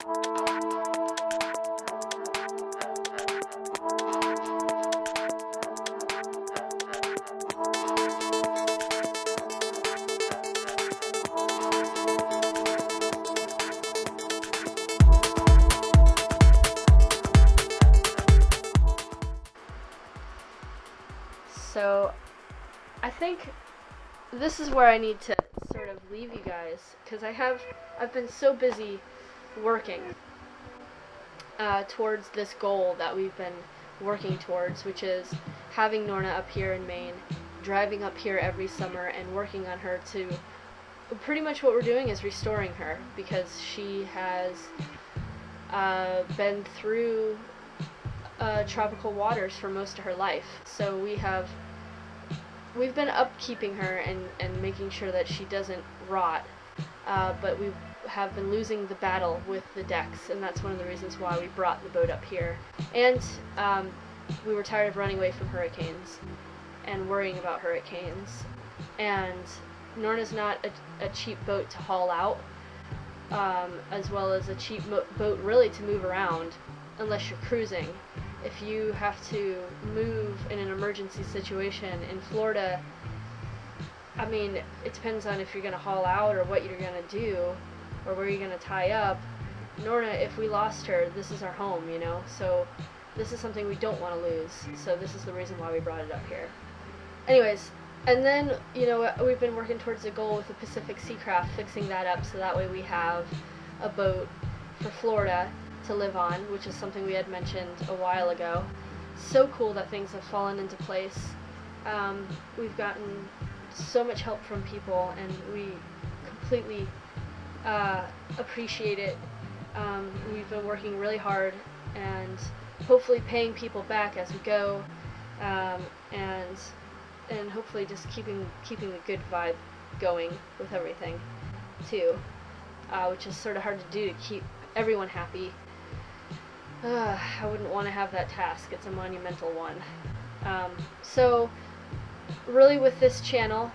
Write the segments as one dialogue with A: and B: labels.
A: So I think this is where I need to sort of leave you guys, because I've been so busy working towards this goal that we've been working towards, which is having Nora up here in Maine, driving up here every summer and working on her to pretty much what we're doing is restoring her, because she has been through tropical waters for most of her life. So we've been upkeeping her and making sure that she doesn't rot, but we have been losing the battle with the decks, and that's one of the reasons why we brought the boat up here. And we were tired of running away from hurricanes and worrying about hurricanes. And Nora's not a cheap boat to haul out, as well as a cheap boat really to move around unless you're cruising. If you have to move in an emergency situation in Florida, I mean, it depends on if you're going to haul out or what you're going to do or where you're going to tie up. Nora, if we lost her, this is our home, you know, so this is something we don't want to lose, so this is the reason why we brought it up here. Anyways, and then, you know, we've been working towards a goal with the Pacific Seacraft, fixing that up so that way we have a boat for Florida to live on, which is something we had mentioned a while ago. So cool that things have fallen into place. We've gotten so much help from people, and we completely appreciate it. We've been working really hard and hopefully paying people back as we go, and hopefully just keeping the good vibe going with everything too, which is sort of hard to do, to keep everyone happy. I wouldn't want to have that task. It's a monumental one. So really with this channel,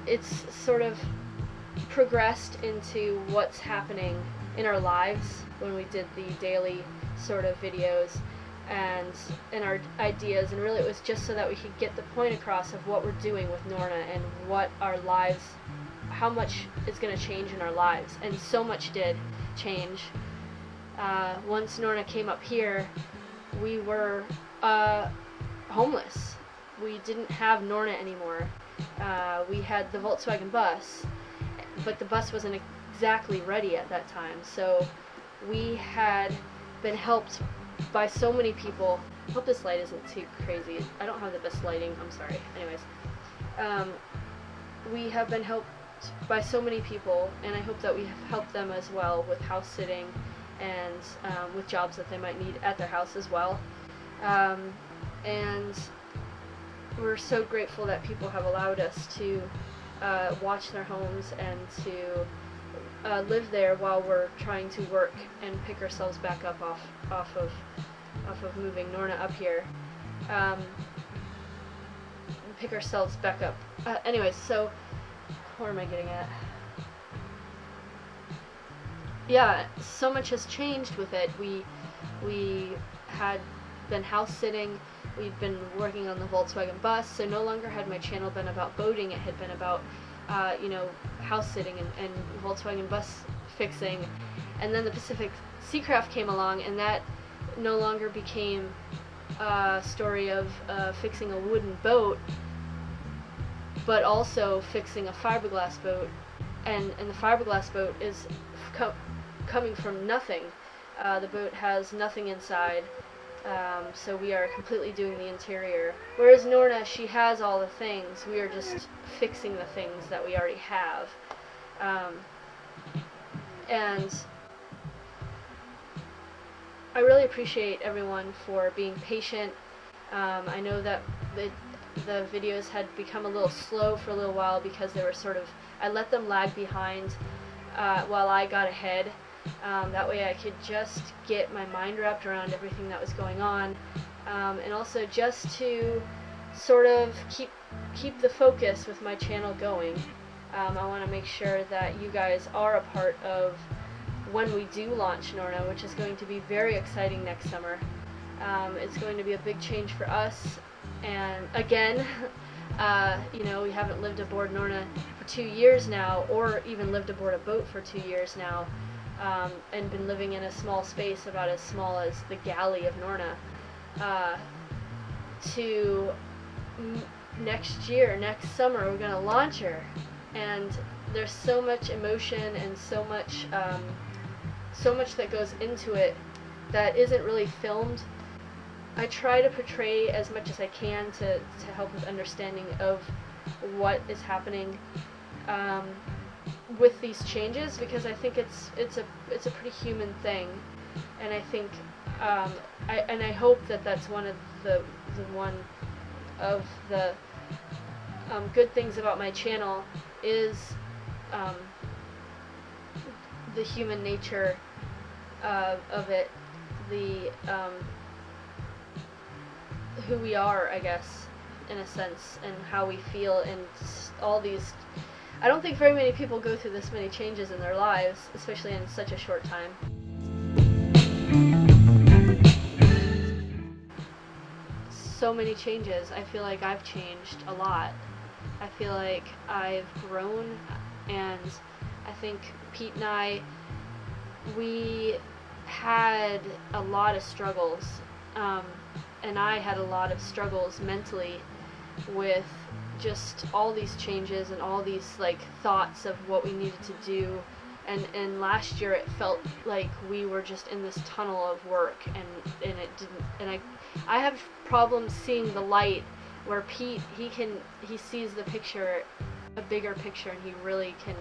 A: it's sort of progressed into what's happening in our lives when we did the daily sort of videos and our ideas, and really it was just so that we could get the point across of what we're doing with Nora and what our lives, how much is going to change in our lives. And so much did change. Once Nora came up here, we were homeless. We didn't have Nora anymore. We had the Volkswagen bus, but the bus wasn't exactly ready at that time, so we had been helped by so many people. I hope this light isn't too crazy. I don't have the best lighting, I'm sorry. Anyways, we have been helped by so many people, and I hope that we have helped them as well with house sitting and with jobs that they might need at their house as well. And we're so grateful that people have allowed us to watch their homes and to live there while we're trying to work and pick ourselves back up off of moving Nora up here. Pick ourselves back up. Anyways, so where am I getting at? Yeah, so much has changed with it. We had been house sitting. We'd been working on the Volkswagen bus, so no longer had my channel been about boating. It had been about you know, house sitting and Volkswagen bus fixing. And then the Pacific Seacraft came along, and that no longer became a story of fixing a wooden boat, but also fixing a fiberglass boat. And the fiberglass boat is coming from nothing. The boat has nothing inside, so we are completely doing the interior. Whereas Nora, she has all the things. We are just fixing the things that we already have. And I really appreciate everyone for being patient. I know that the videos had become a little slow for a little while because they were sort of, I let them lag behind while I got ahead. That way I could just get my mind wrapped around everything that was going on, and also just to sort of keep the focus with my channel going. I want to make sure that you guys are a part of when we do launch Nora, which is going to be very exciting next summer. It's going to be a big change for us, and again, we haven't lived aboard Nora for 2 years now, or even lived aboard a boat for 2 years now, and been living in a small space about as small as the galley of Nora, to next summer, we're going to launch her, and there's so much emotion and so much that goes into it that isn't really filmed. I try to portray as much as I can to help with understanding of what is happening with these changes, because I think it's a pretty human thing, and I think I hope that that's one of the good things about my channel is the human nature of it, the who we are, I guess, in a sense, and how we feel, and all these. I don't think very many people go through this many changes in their lives, especially in such a short time. So many changes. I feel like I've changed a lot. I feel like I've grown, and I think Pete and I, we had a lot of struggles, and I had a lot of struggles mentally with just all these changes and all these thoughts of what we needed to do, and last year it felt like we were just in this tunnel of work, and it didn't, and I have problems seeing the light, where Pete, he sees the picture, a bigger picture, and he really can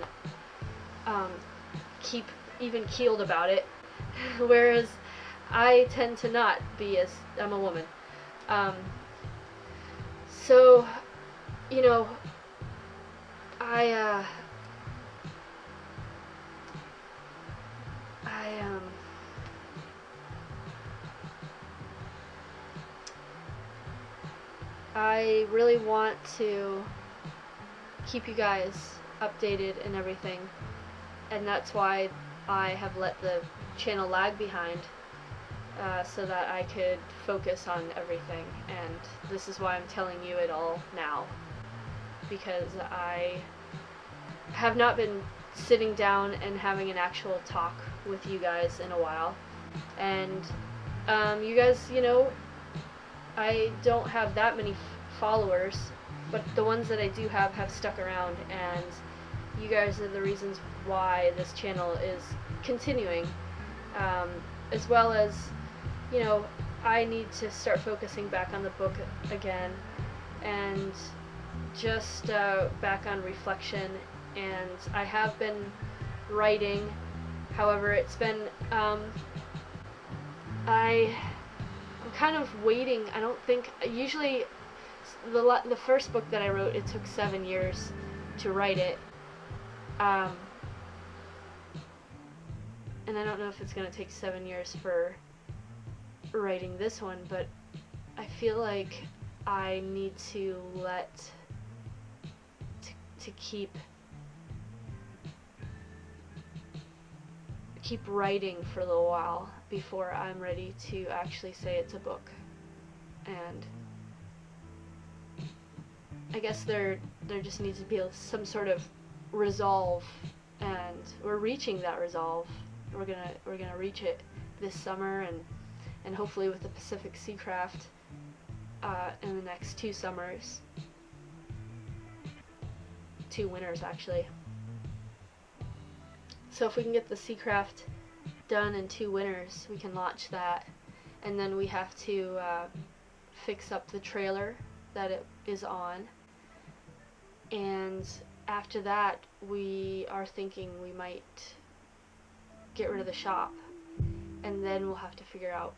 A: keep even keeled about it, whereas I tend to not be, as I'm a woman. So, I really want to keep you guys updated and everything, and that's why I have let the channel lag behind, so that I could focus on everything, and this is why I'm telling you it all now, because I have not been sitting down and having an actual talk with you guys in a while, and you guys, I don't have that many followers, but the ones that I do have stuck around, and you guys are the reasons why this channel is continuing, as well as, I need to start focusing back on the book again, and just back on reflection, and I have been writing. However, it's been, I'm kind of waiting. I don't think, usually the first book that I wrote, it took 7 years to write it, and I don't know if it's going to take 7 years for writing this one, but I feel like I need to keep writing for a little while before I'm ready to actually say it's a book. And I guess there just needs to be some sort of resolve, and we're reaching that resolve. We're gonna reach it this summer, and hopefully with the Pacific Seacraft in the next 2 summers, 2 winters actually. So if we can get the Seacraft done in 2 winters, we can launch that, and then we have to fix up the trailer that it is on, and after that we are thinking we might get rid of the shop, and then we'll have to figure out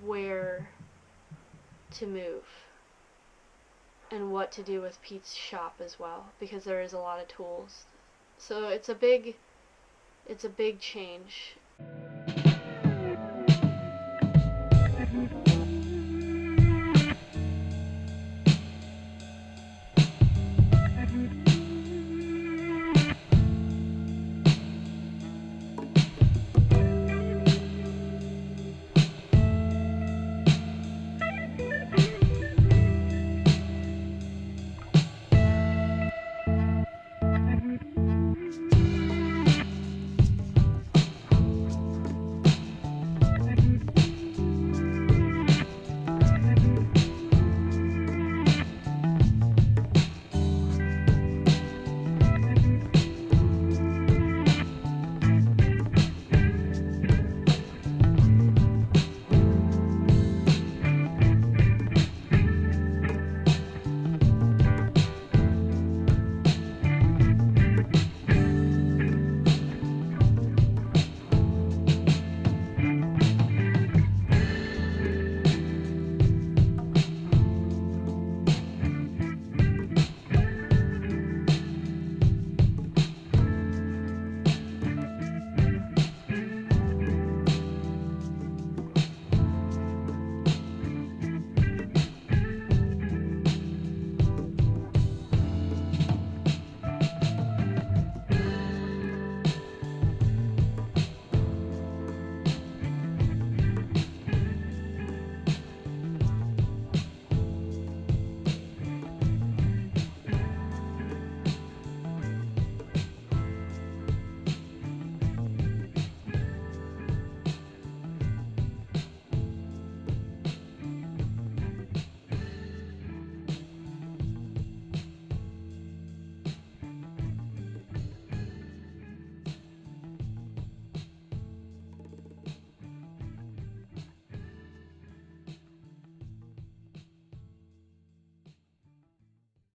A: where to move and what to do with Pete's shop as well, because there is a lot of tools. So it's a big change,